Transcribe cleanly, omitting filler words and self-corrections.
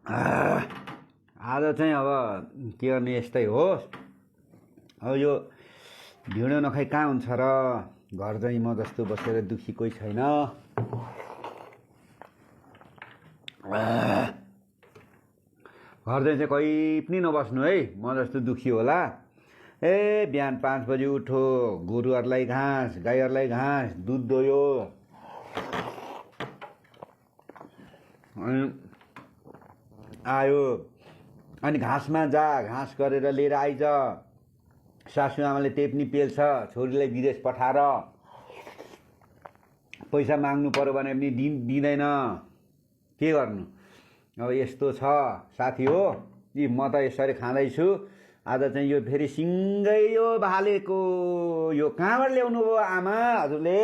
आज चाहिँ अब के गर्ने यस्तै हो। अब यो भिडियो नखाइ कहाँ हुन्छ र। घर चाहिँ म जस्तो बसेर दुखी कोही छैन। घर चाहिँ कहीँ पनि नबस्नु है, म जस्तो दुखी होला। बिहान 5 बजे उठो, गोरुहरूलाई घाँस, गाईहरूलाई घाँस, दुध दोयो, आयो अनि घाँसमा जा, घाँस गरेर लिएर आइज। सासु आमाले त्यही पनि पेल्छ, छोरीलाई विदेश पठाएर। पैसा माग्नु पर्यो भने पनि दिँदैन, के गर्नु। अब यस्तो छ साथी हो। म त यसरी खाँदैछु। आज चाहिँ यो फेरि सिँगै यो भालेको यो कहाँबाट ल्याउनु भयो आमा हजुरले।